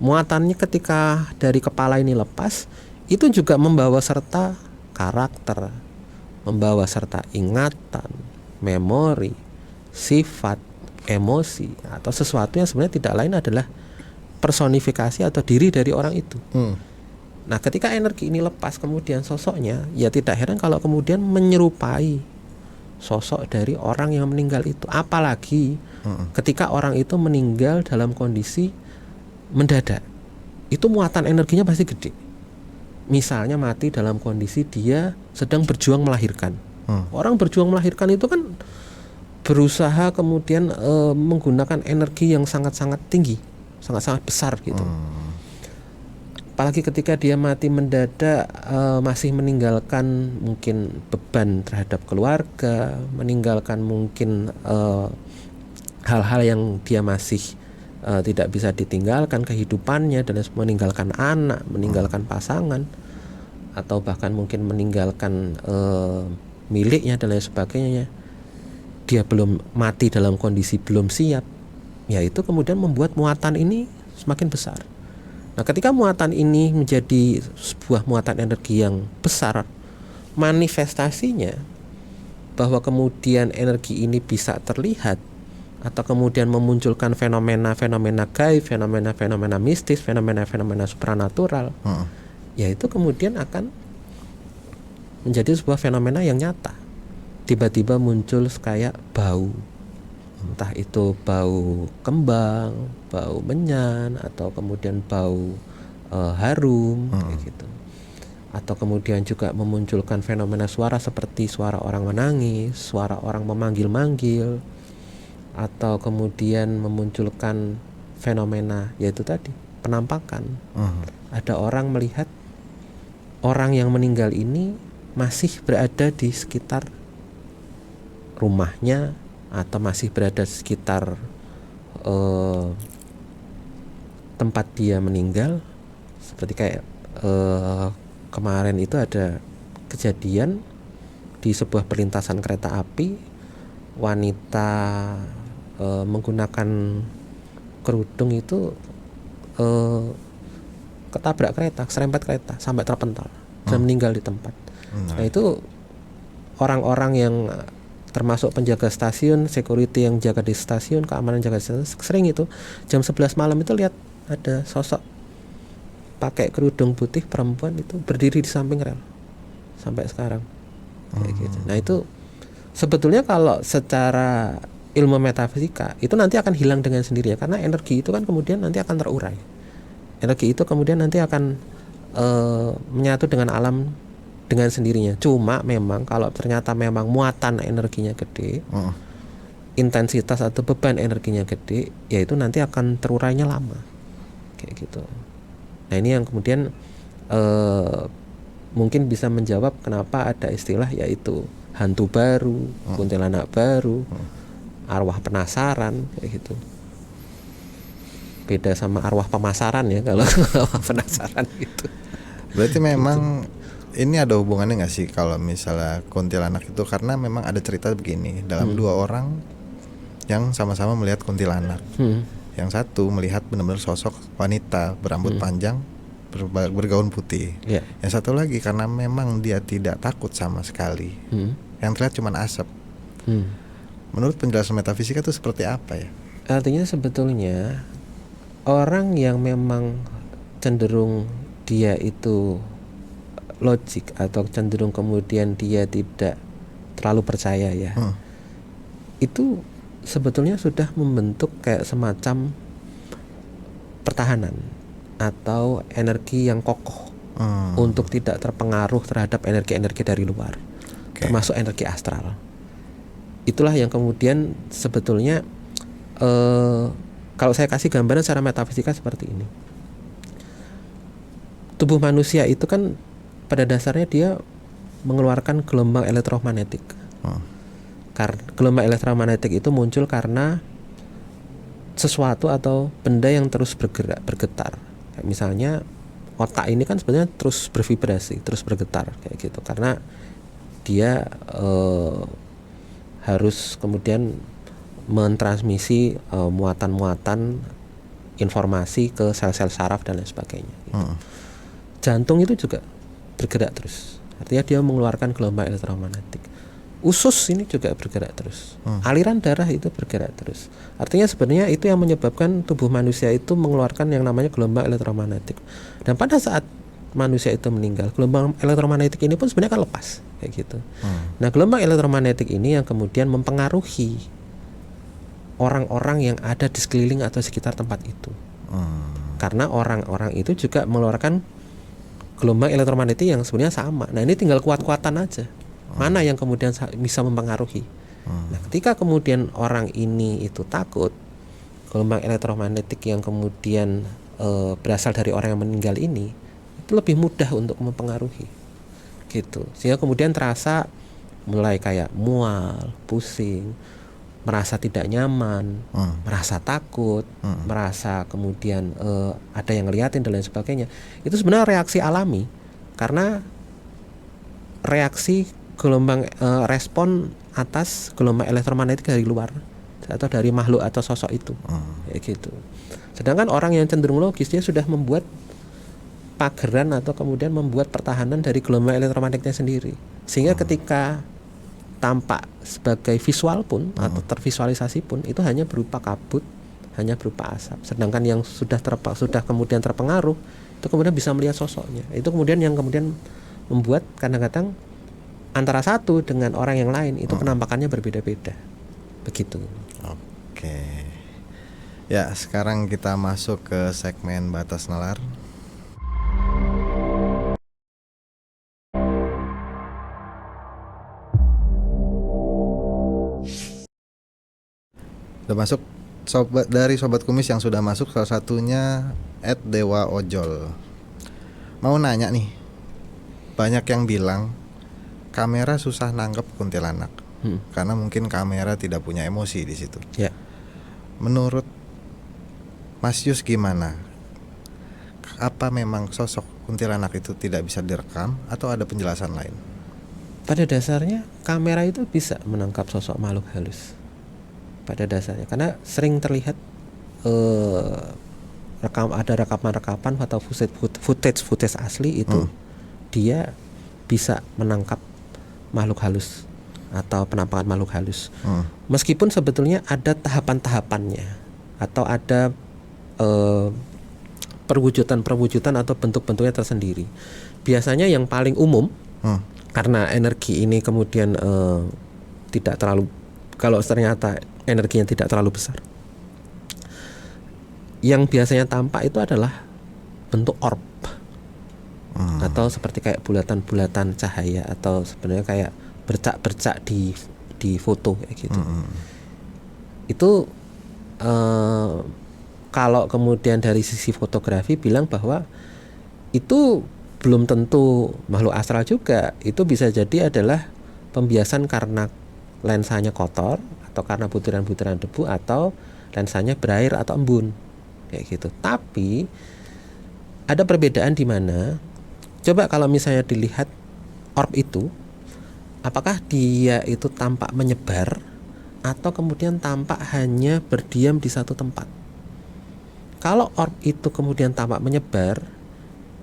Muatannya ketika dari kepala ini lepas, itu juga membawa serta karakter, membawa serta ingatan, memori, sifat, emosi, atau sesuatu yang sebenarnya tidak lain adalah personifikasi atau diri dari orang itu. Nah, ketika energi ini lepas kemudian sosoknya, ya tidak heran kalau kemudian menyerupai sosok dari orang yang meninggal itu. Apalagi ketika orang itu meninggal dalam kondisi mendadak, itu muatan energinya pasti gede. Misalnya mati dalam kondisi dia sedang berjuang melahirkan. Orang berjuang melahirkan itu kan berusaha kemudian menggunakan energi yang sangat-sangat tinggi, sangat-sangat besar gitu. Apalagi ketika dia mati mendadak, masih meninggalkan mungkin beban terhadap keluarga, meninggalkan mungkin hal-hal yang dia masih tidak bisa ditinggalkan kehidupannya, dan meninggalkan anak, meninggalkan pasangan, atau bahkan mungkin meninggalkan miliknya dan lain sebagainya. Dia belum mati dalam kondisi belum siap, ya itu kemudian membuat muatan ini semakin besar. Nah, ketika muatan ini menjadi sebuah muatan energi yang besar, manifestasinya bahwa kemudian energi ini bisa terlihat atau kemudian memunculkan fenomena-fenomena gaib, fenomena-fenomena mistis, fenomena-fenomena supranatural, ya itu kemudian akan menjadi sebuah fenomena yang nyata. Tiba-tiba muncul kayak bau, entah itu bau kembang, bau menyan, atau kemudian bau harum kayak gitu. Atau kemudian juga memunculkan fenomena suara seperti suara orang menangis, suara orang memanggil-manggil, atau kemudian memunculkan fenomena yaitu tadi penampakan. Ada orang melihat orang yang meninggal ini masih berada di sekitar rumahnya atau masih berada di sekitar tempat dia meninggal. Seperti kayak kemarin itu ada kejadian di sebuah perlintasan kereta api, wanita menggunakan kerudung itu ketabrak kereta, serempet kereta sampai terpental dan meninggal di tempat. Nah, itu orang-orang yang termasuk penjaga stasiun, security yang jaga di stasiun, keamanan jaga di stasiun, sering itu jam 11 malam itu lihat ada sosok pakai kerudung putih perempuan itu berdiri di samping rel sampai sekarang kayak gitu. Nah itu sebetulnya kalau secara ilmu metafisika itu nanti akan hilang dengan sendirinya, karena energi itu kan kemudian nanti akan terurai. Energi itu kemudian nanti akan menyatu dengan alam dengan sendirinya. Cuma memang kalau ternyata memang muatan energinya gede, intensitas atau beban energinya gede, yaitu nanti akan terurainya lama kayak gitu. Nah ini yang kemudian mungkin bisa menjawab kenapa ada istilah yaitu hantu baru, kuntilanak baru, arwah penasaran kayak gitu. Beda sama arwah pemasaran ya kalau arwah penasaran gitu. Berarti memang ini ada hubungannya nggak sih kalau misalnya kuntilanak itu, karena memang ada cerita begini dalam dua orang yang sama-sama melihat kuntilanak. Yang satu melihat benar-benar sosok wanita berambut panjang bergaun putih. Yang satu lagi karena memang dia tidak takut sama sekali. Yang terlihat cuma asap. Menurut penjelasan metafisika itu seperti apa ya? Artinya sebetulnya orang yang memang cenderung dia itu logik atau cenderung kemudian dia tidak terlalu percaya ya, itu sebetulnya sudah membentuk kayak semacam pertahanan atau energi yang kokoh untuk tidak terpengaruh terhadap energi-energi dari luar, termasuk energi astral. Itulah yang kemudian sebetulnya kalau saya kasih gambaran secara metafisika seperti ini. Tubuh manusia itu kan pada dasarnya dia mengeluarkan gelombang elektromagnetik. Gelombang elektromagnetik itu muncul karena sesuatu atau benda yang terus bergetar. Kayak misalnya otak ini kan sebenarnya terus bervibrasi, terus bergetar kayak gitu, karena dia harus kemudian mentransmisi muatan-muatan informasi ke sel-sel saraf dan lain sebagainya gitu. Jantung itu juga bergerak terus, artinya dia mengeluarkan gelombang elektromagnetik. Usus ini juga bergerak terus, aliran darah itu bergerak terus. Artinya sebenarnya itu yang menyebabkan tubuh manusia itu mengeluarkan yang namanya gelombang elektromagnetik. Dan pada saat manusia itu meninggal, gelombang elektromagnetik ini pun sebenarnya kan lepas kayak gitu. Nah gelombang elektromagnetik ini yang kemudian mempengaruhi orang-orang yang ada di sekeliling atau sekitar tempat itu. Karena orang-orang itu juga mengeluarkan gelombang elektromagnetik yang sebenarnya sama. Nah ini tinggal kuat-kuatan aja, mana yang kemudian bisa mempengaruhi. Nah ketika kemudian orang ini itu takut, gelombang elektromagnetik yang kemudian berasal dari orang yang meninggal ini itu lebih mudah untuk mempengaruhi gitu, sehingga kemudian terasa mulai kayak mual, pusing, merasa tidak nyaman, merasa takut, merasa kemudian ada yang ngeliatin dan lain sebagainya. Itu sebenarnya reaksi alami karena reaksi gelombang respon atas gelombang elektromagnetik dari luar atau dari makhluk atau sosok itu, kayak gitu. Sedangkan orang yang cenderung logis dia sudah membuat pageran atau kemudian membuat pertahanan dari gelombang elektromagnetiknya sendiri, sehingga ketika tampak sebagai visual pun atau tervisualisasi pun itu hanya berupa kabut, hanya berupa asap. Sedangkan yang sudah kemudian terpengaruh itu kemudian bisa melihat sosoknya. Itu kemudian yang kemudian membuat kadang-kadang antara satu dengan orang yang lain itu penampakannya berbeda-beda. Begitu. Oke. Ya, sekarang kita masuk ke segmen batas nalar. Udah masuk dari sobat kumis yang sudah masuk, salah satunya @dewaojol. Mau nanya nih, banyak yang bilang kamera susah nangkep kuntilanak karena mungkin kamera tidak punya emosi di situ. Menurut Mas Yus gimana? Apa memang sosok kuntilanak itu tidak bisa direkam atau ada penjelasan lain? Pada dasarnya kamera itu bisa menangkap sosok makhluk halus. Pada dasarnya, karena sering terlihat ada rekapan atau footage asli itu dia bisa menangkap makhluk halus atau penampakan makhluk halus. Meskipun sebetulnya ada tahapan-tahapannya atau ada perwujudan atau bentuk-bentuknya tersendiri. Biasanya yang paling umum karena energi ini kemudian tidak terlalu, kalau ternyata energinya tidak terlalu besar, yang biasanya tampak itu adalah bentuk orb atau seperti kayak bulatan-bulatan cahaya atau sebenarnya kayak bercak-bercak di foto kayak gitu. Itu kalau kemudian dari sisi fotografi bilang bahwa itu belum tentu makhluk astral juga, itu bisa jadi adalah pembiasan karena lensanya kotor atau karena butiran-butiran debu atau lensanya berair atau embun kayak gitu. Tapi ada perbedaan di mana coba kalau misalnya dilihat orb itu, apakah dia itu tampak menyebar atau kemudian tampak hanya berdiam di satu tempat. Kalau orb itu kemudian tampak menyebar,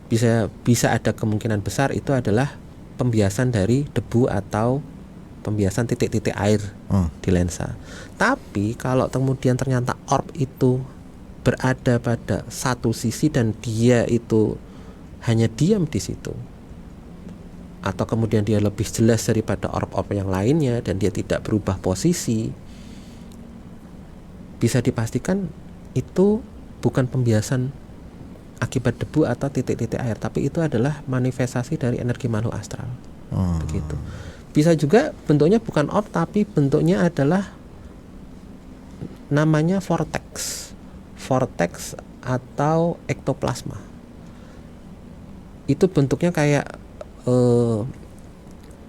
bisa ada kemungkinan besar itu adalah pembiasan dari debu atau pembiasan titik-titik air di lensa. Tapi kalau kemudian ternyata orb itu berada pada satu sisi dan dia itu hanya diam di situ, atau kemudian dia lebih jelas daripada orb-orb yang lainnya dan dia tidak berubah posisi, bisa dipastikan itu bukan pembiasan akibat debu atau titik-titik air, tapi itu adalah manifestasi dari energi makhluk astral. Begitu. Bisa juga bentuknya bukan orb tapi bentuknya adalah namanya vortex atau ektoplasma. Itu bentuknya kayak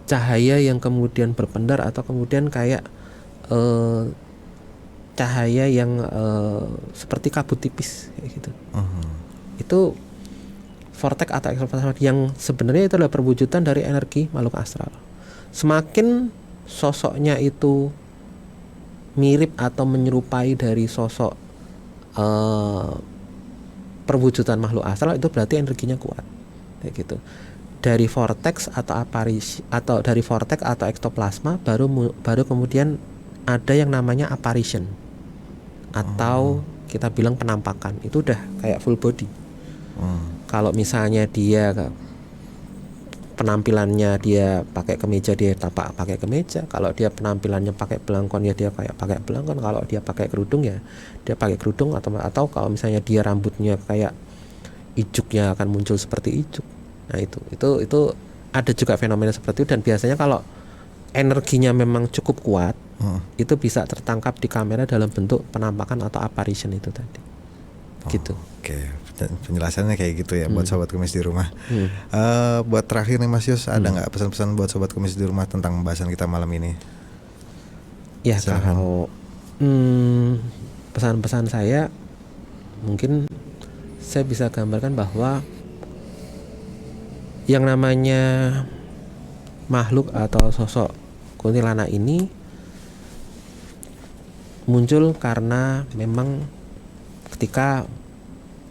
cahaya yang kemudian berpendar atau kemudian kayak cahaya yang seperti kabut tipis kayak gitu. Itu vortex atau ektoplasma yang sebenarnya itu adalah perwujudan dari energi makhluk astral. Semakin sosoknya itu mirip atau menyerupai dari sosok perwujudan makhluk astral, itu berarti energinya kuat kayak gitu. Dari vortex atau aparisi atau dari vortex atau ektoplasma baru kemudian ada yang namanya apparition atau kita bilang penampakan. Itu udah kayak full body. Kalau misalnya dia penampilannya dia pakai kemeja, dia tampak pakai kemeja. Kalau dia penampilannya pakai belangkon, ya dia kayak pakai belangkon. Kalau dia pakai kerudung, ya dia pakai kerudung. Atau kalau misalnya dia rambutnya kayak ijuknya akan muncul seperti ijuk. Nah itu ada juga fenomena seperti itu, dan biasanya kalau energinya memang cukup kuat, itu bisa tertangkap di kamera dalam bentuk penampakan atau apparition itu tadi. Gitu. Oke, penjelasannya kayak gitu ya buat sobat kumis di rumah. Buat terakhir nih Mas Yus, ada nggak pesan-pesan buat sobat kumis di rumah tentang pembahasan kita malam ini? Ya, kalau pesan-pesan saya mungkin saya bisa gambarkan bahwa yang namanya makhluk atau sosok kuntilanak ini muncul karena memang ketika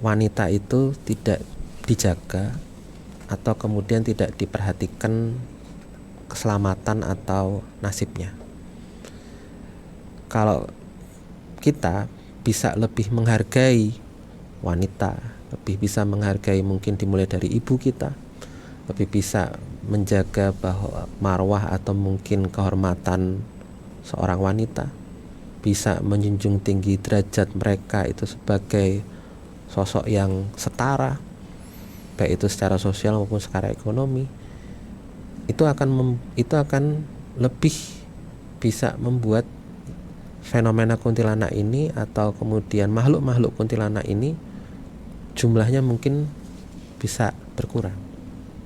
wanita itu tidak dijaga atau kemudian tidak diperhatikan keselamatan atau nasibnya. Kalau kita bisa lebih menghargai wanita, lebih bisa menghargai mungkin dimulai dari ibu kita, lebih bisa menjaga bahwa marwah atau mungkin kehormatan seorang wanita, bisa menjunjung tinggi derajat mereka itu sebagai sosok yang setara, baik itu secara sosial maupun secara ekonomi, itu akan lebih bisa membuat fenomena kuntilanak ini atau kemudian makhluk-makhluk kuntilanak ini jumlahnya mungkin bisa berkurang,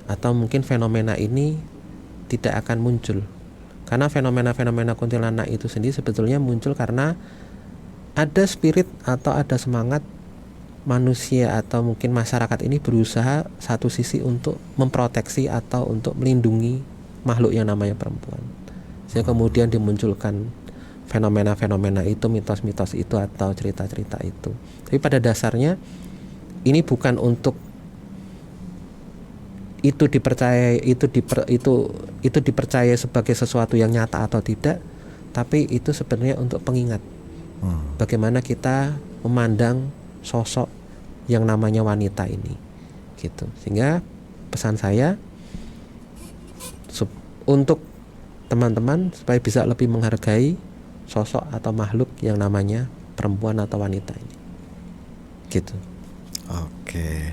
atau mungkin fenomena ini tidak akan muncul. Karena fenomena-fenomena kuntilanak itu sendiri sebetulnya muncul karena ada spirit atau ada semangat manusia atau mungkin masyarakat ini berusaha satu sisi untuk memproteksi atau untuk melindungi makhluk yang namanya perempuan. Sehingga kemudian dimunculkan fenomena-fenomena itu, mitos-mitos itu atau cerita-cerita itu. Tapi pada dasarnya ini bukan untuk itu dipercaya sebagai sesuatu yang nyata atau tidak, tapi itu sebenarnya untuk pengingat bagaimana kita memandang sosok yang namanya wanita ini, gitu. Sehingga pesan saya untuk teman-teman supaya bisa lebih menghargai sosok atau makhluk yang namanya perempuan atau wanita ini, gitu. Oke.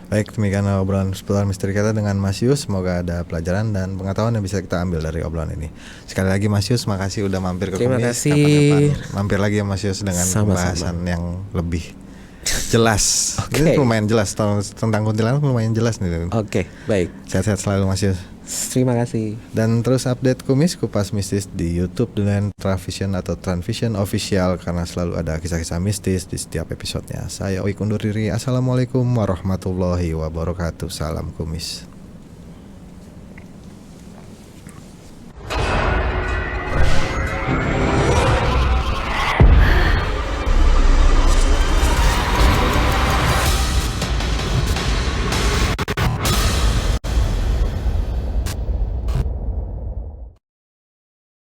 Baik, demikian obrolan seputar misteri kita dengan Mas Yus. Semoga ada pelajaran dan pengetahuan yang bisa kita ambil dari obrolan ini. Sekali lagi Mas Yus, makasih udah mampir ke Terima Kumis. kasih. Kapan-kapan mampir lagi ya Mas Yus dengan pembahasan yang lebih jelas. Ini lumayan jelas tentang kuntilanak, lumayan jelas nih. Oke, baik. Sehat-sehat selalu Mas Yus. Terima kasih. Dan terus update Kumis Kupas Mistis di YouTube dengan Transvision atau Transvision Official, karena selalu ada kisah-kisah mistis di setiap episodenya. Saya Oik undur diri. Assalamualaikum warahmatullahi wabarakatuh. Salam Kumis.